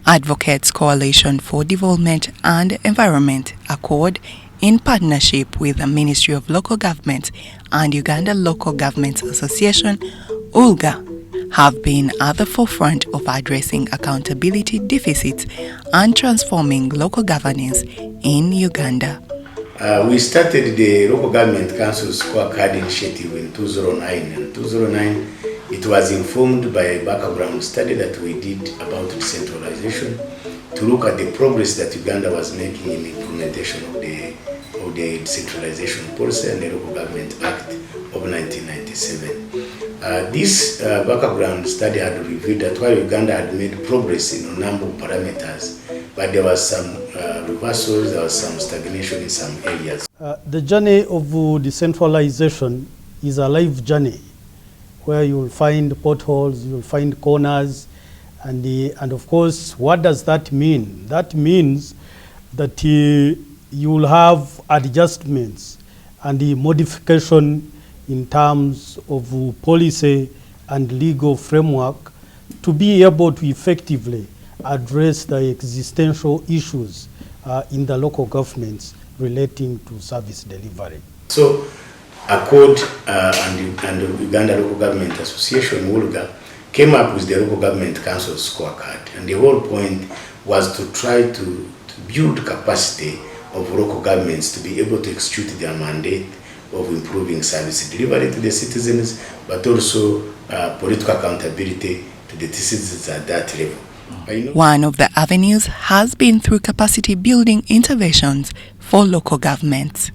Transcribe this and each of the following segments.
Advocates Coalition for Development and Environment, ACODE, in partnership with the Ministry of Local Government and Uganda Local Governments Association, ULGA, have been at the forefront of addressing accountability deficits and transforming local governance in Uganda. We started the Local Government Council Scorecard Initiative in 2009. In 2009, it was informed by a background study that we did about decentralization to look at the progress that Uganda was making in the implementation of the Decentralization Policy and the Local Government Act of 1997. This background study had revealed that while Uganda had made progress in a number of parameters, but there was some reversals, there was some stagnation in some areas. The journey of decentralization is a life journey where you will find potholes, you will find corners, and of course, what does that mean? That means that you will have adjustments and the modification in terms of policy and legal framework to be able to effectively address the existential issues in the local governments relating to service delivery. So, ACODE and the Uganda Local Government Association, ULGA, came up with the Local Government Council Scorecard. And the whole point was to try to build capacity of local governments to be able to execute their mandate of improving service delivery to the citizens, but also political accountability to the citizens at that level. One of the avenues has been through capacity building interventions for local governments.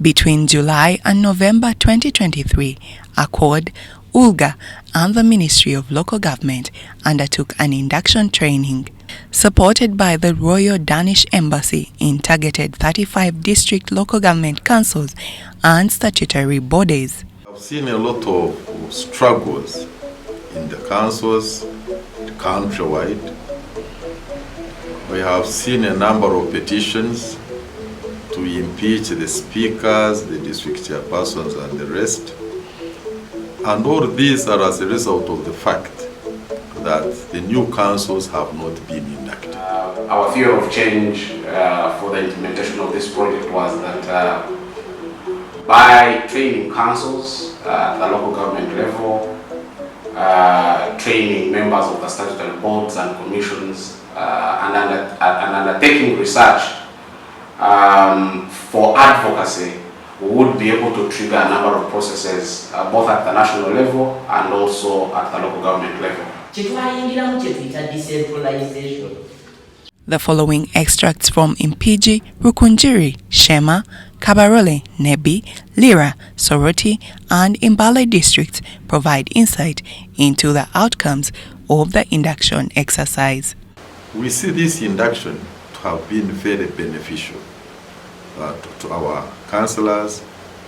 Between July and November 2023, ACODE, ULGA, and the Ministry of Local Government undertook an induction training supported by the Royal Danish Embassy in targeted 35 district local government councils and statutory bodies. I've seen a lot of struggles in the councils countrywide. We have seen a number of petitions to impeach the speakers, the district chairpersons, and the rest. And all these are as a result of the fact that the new councils have not been inducted. Our fear of change for the implementation of this project was that by training councils at the local government level, training members of the statutory boards and commissions, and undertaking research for advocacy, we would be able to trigger a number of processes both at the national level and also at the local government level. The following extracts from Impigi, Rukunjiri, Shema, Kabarole, Nebi, Lira, Soroti, and Imbale districts provide insight into the outcomes of the induction exercise. We see this induction to have been very beneficial to our councillors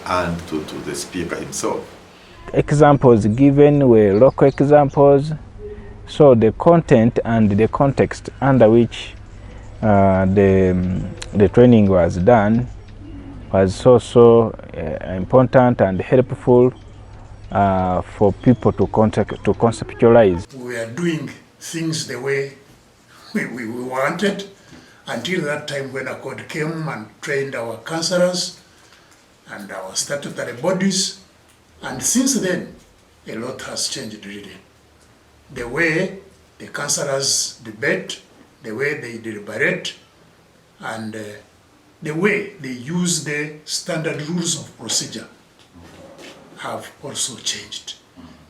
and to the speaker himself. Examples given were local examples, so the content and the context under which the training was done was also important and helpful for people to conceptualize. We are doing things the way we wanted until that time when ACODE came and trained our councillors and our statutory bodies, and since then a lot has changed really. The way the councillors debate, the way they deliberate, and the way they use the standard rules of procedure have also changed.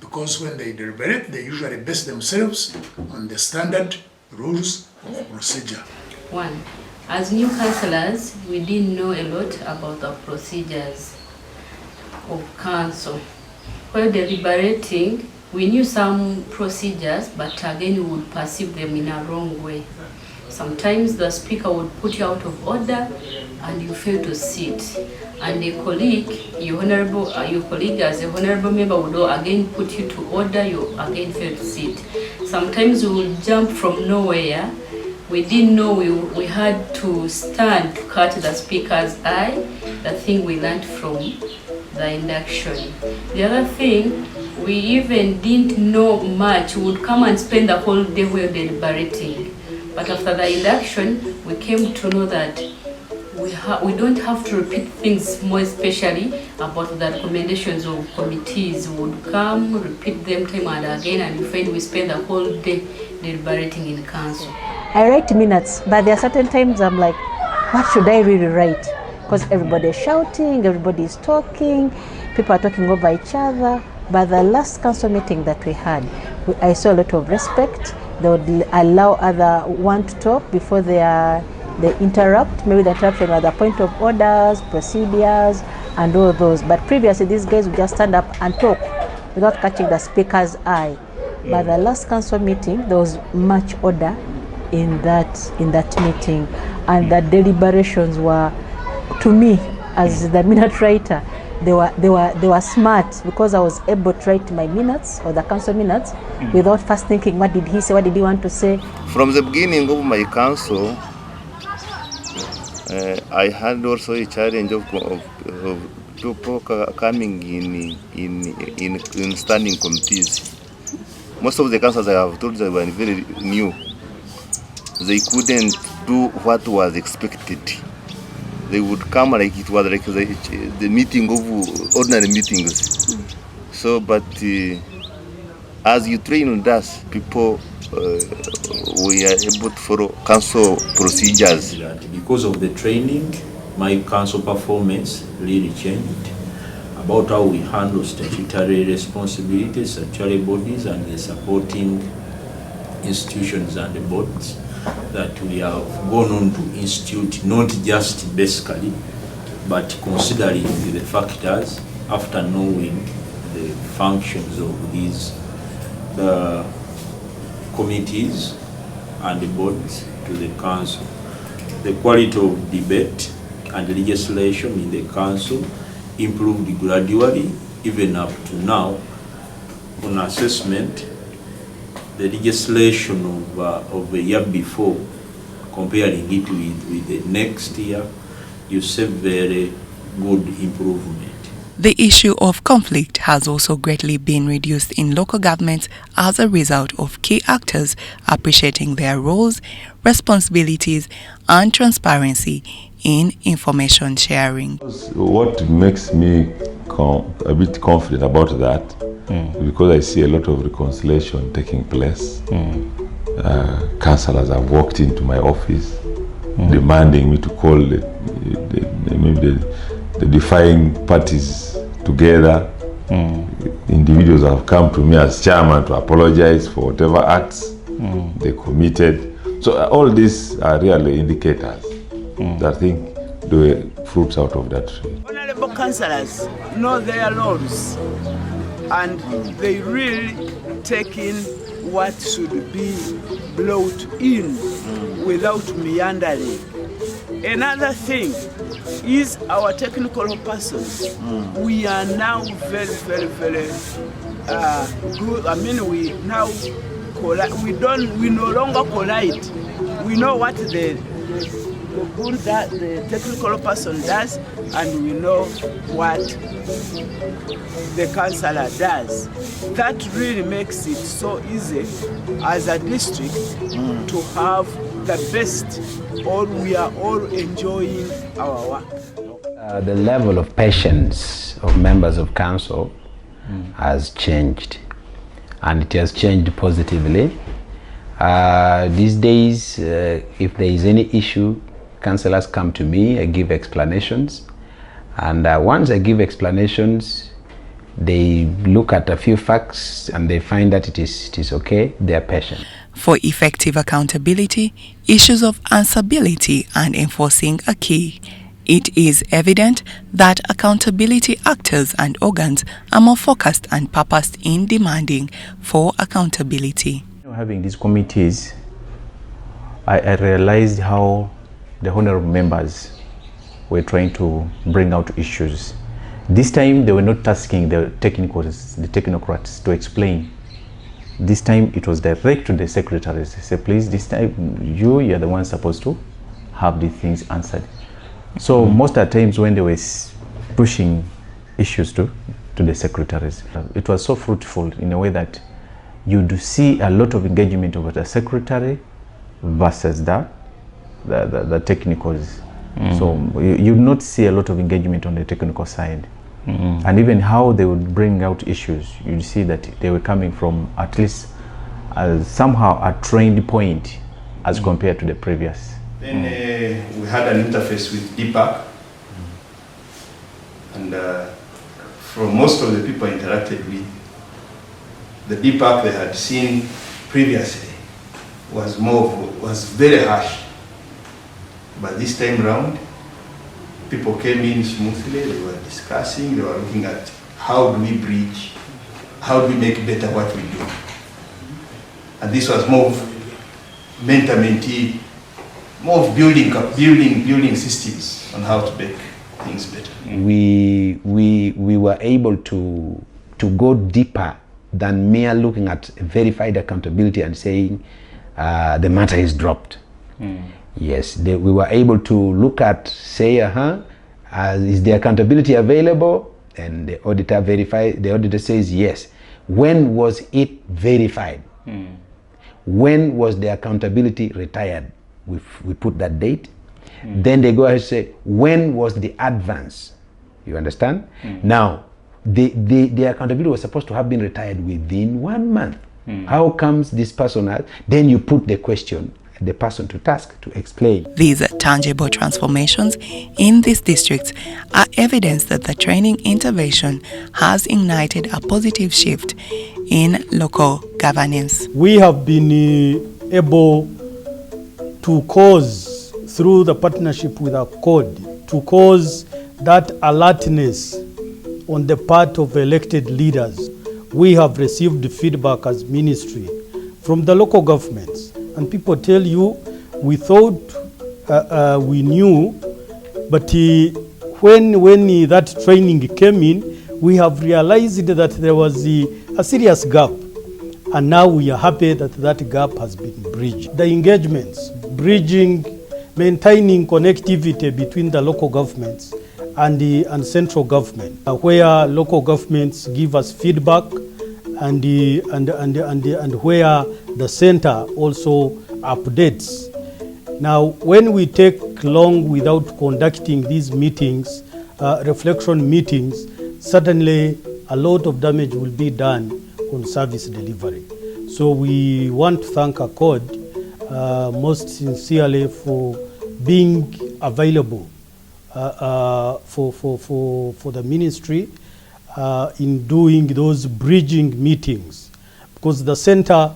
Because when they deliberate, they usually base themselves on the standard rules of procedure. One, as new councillors, we didn't know a lot about the procedures of council. While deliberating, we knew some procedures, but again we would perceive them in a wrong way. Sometimes the speaker would put you out of order and you fail to sit. And a colleague, your colleague as a honorable member would again put you to order, you again fail to sit. Sometimes we would jump from nowhere. We didn't know we had to stand to cut the speaker's eye, the thing we learned from the induction. The other thing, we even didn't know much. We would come and spend the whole day while deliberating. But after the induction, we came to know that we don't have to repeat things, more especially about the recommendations of committees. We would come, repeat them time and again, and you find we spend the whole day deliberating in council. I write minutes, but there are certain times I'm like, what should I really write? Because everybody's shouting, everybody's talking, people are talking over each other. But the last council meeting that we had, I saw a lot of respect. They would allow other one to talk before they interrupt. Maybe the interruption was the point of orders, procedures, and all those. But previously, these guys would just stand up and talk without catching the speaker's eye. But the last council meeting, there was much order in that meeting, and the deliberations were, to me, as the minute writer, they were smart, because I was able to write my minutes or the council minutes without first thinking, what did he say, what did he want to say. From the beginning of my council, I had also a challenge of people coming in standing committees. Most of the councils I have told they were very new. They couldn't do what was expected. They would come like it was like the meeting of ordinary meetings. So, but as you train us, people we are able to follow council procedures. Because of the training, my council performance really changed about how we handle statutory responsibilities, statutory bodies, and the supporting institutions and the boards that we have gone on to institute, not just basically, but considering the factors after knowing the functions of these committees and the boards to the council. The quality of debate and legislation in the council improved gradually, even up to now. On assessment, the legislation of the year before, comparing it with the next year, you see very good improvement. The issue of conflict has also greatly been reduced in local governments as a result of key actors appreciating their roles, responsibilities, and transparency in information sharing. What makes me a bit confident about that, because I see a lot of reconciliation taking place. Councillors have walked into my office demanding me to call maybe the defying parties together. Individuals have come to me as chairman to apologize for whatever acts they committed. So all these are really indicators that I think there were fruits out of that. Honorable councillors know their roles, and they really take in what should be brought in without meandering. Another thing is our technical persons. We are now very, very, very good. I mean, we now we no longer collide. We know what the technical person does, and we know what the councillor does. That really makes it so easy as a district to have the best, or we are all enjoying our work. The level of patience of members of council has changed, and it has changed positively. These days, if there is any issue, councillors come to me, I give explanations, and once I give explanations, they look at a few facts and they find that it is okay, they are patient. For effective accountability, issues of answerability and enforcing are key. It is evident that accountability actors and organs are more focused and purposed in demanding for accountability. Having these committees I realized how the honorable members were trying to bring out issues. This time they were not tasking the technocrats to explain. This time it was direct to the secretaries. They said, please, this time you're the ones supposed to have these things answered. So most of the times when they were pushing issues to the secretaries, it was so fruitful in a way that you do see a lot of engagement over the secretary versus the technicals. So you not see a lot of engagement on the technical side. And even how they would bring out issues, you'd see that they were coming from at least somehow a trained point as compared to the previous. Then we had an interface with DPAC, and from most of the people I interacted with, the DPAC they had seen previously was very harsh. But this time round, people came in smoothly, they were discussing, they were looking at how do we bridge, how do we make better what we do. And this was more of mentor-mentee, more of building systems on how to make things better. We were able to go deeper than mere looking at verified accountability and saying the matter is dropped. Yes, we were able to look at, say, is the accountability available? And the auditor verified. The auditor says yes. When was it verified? When was the accountability retired? We put that date. Then they go ahead and say, when was the advance? You understand? Now, the accountability was supposed to have been retired within 1 month. How comes this person has? Then you put the question, the person to task to explain. These tangible transformations in these districts are evidence that the training intervention has ignited a positive shift in local governance. We have been able to cause, through the partnership with ACODE, to cause that alertness on the part of elected leaders. We have received feedback as ministry from the local governments, and people tell you, we thought we knew, but when that training came in, we have realized that there was a serious gap, and now we are happy that that gap has been bridged. The engagements, bridging, maintaining connectivity between the local governments and central government, where local governments give us feedback, and where the center also updates. Now, when we take long without conducting these meetings, reflection meetings, certainly a lot of damage will be done on service delivery. So we want to thank ACODE most sincerely for being available for the ministry in doing those bridging meetings, because the center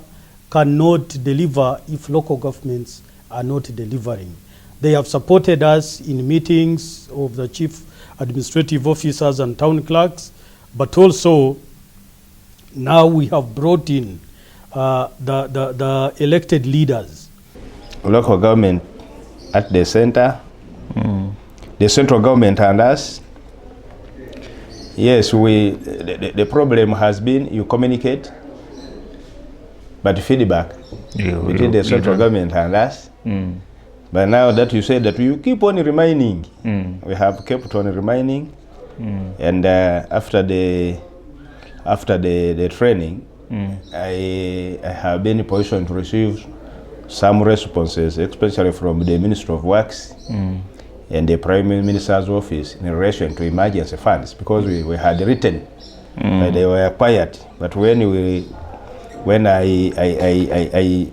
cannot deliver if local governments are not delivering. They have supported us in meetings of the chief administrative officers and town clerks, but also now we have brought in the elected leaders. Local government at the center, the central government and us. Yes, the problem has been you communicate, but feedback between the central government and us. But now that you say that you keep on reminding, we have kept on reminding, and after the training, I have been in position to receive some responses, especially from the Ministry of Works and the Prime Minister's office in relation to emergency funds, because we had written that they were quiet. But when I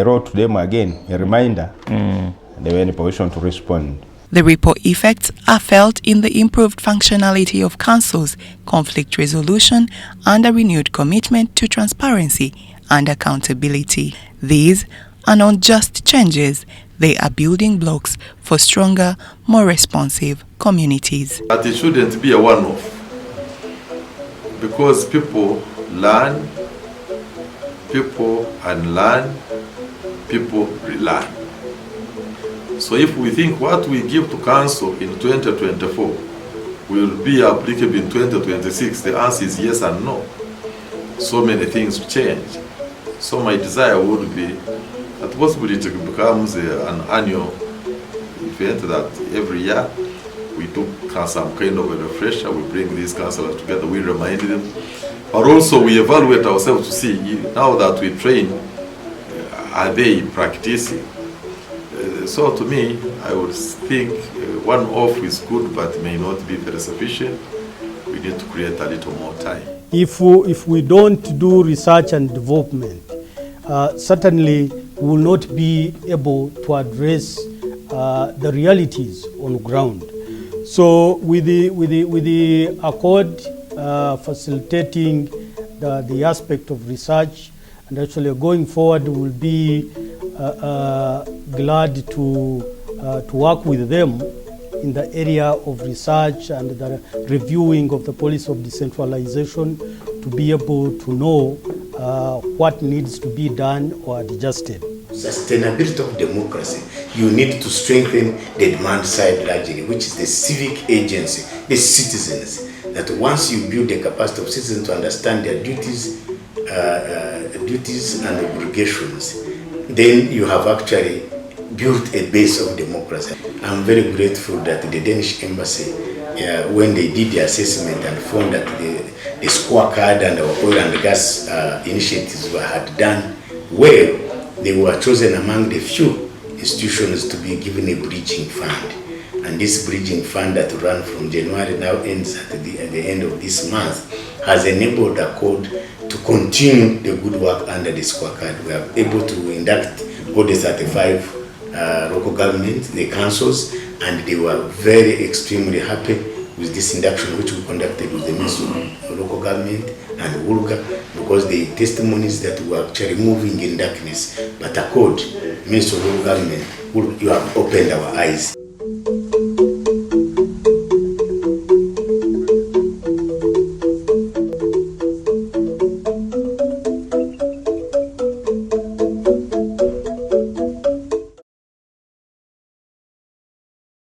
wrote to them again a reminder, they were in a position to respond. The ripple effects are felt in the improved functionality of councils, conflict resolution, and a renewed commitment to transparency and accountability. These are not just changes, they are building blocks for stronger, more responsive communities. But it shouldn't be a one-off, because people learn, people unlearn, people rely. So if we think what we give to council in 2024 will be applicable in 2026, the answer is yes and no. So many things change. So my desire would be that possibly it becomes an annual event that every year we do some kind of a refresher, we bring these councillors together, we remind them, but also we evaluate ourselves to see, now that we train, are they practicing? So to me, I would think one off is good, but may not be very sufficient. We need to create a little more time. If we don't do research and development, certainly we will not be able to address the realities on ground. So with the ACODE facilitating the aspect of research, and actually going forward, we will be glad to work with them in the area of research and the reviewing of the policy of decentralization to be able to know what needs to be done or adjusted. Sustainability of democracy, you need to strengthen the demand side largely, which is the civic agency, the citizens, that once you build the capacity of citizens to understand their duties and obligations, then you have actually built a base of democracy. I'm very grateful that the Danish embassy, when they did the assessment and found that the scorecard and our oil and gas initiatives had done well, they were chosen among the few institutions to be given a bridging fund. And this bridging fund that ran from January now ends at the end of this month has enabled ACODE to continue the good work under the scorecard. We are able to induct all the 35 local governments, the councils, and they were very extremely happy with this induction which we conducted with the Ministry of Local Government and Ulga, because the testimonies that were actually moving in darkness. But ACODE, Ministry of Local Government, you have opened our eyes.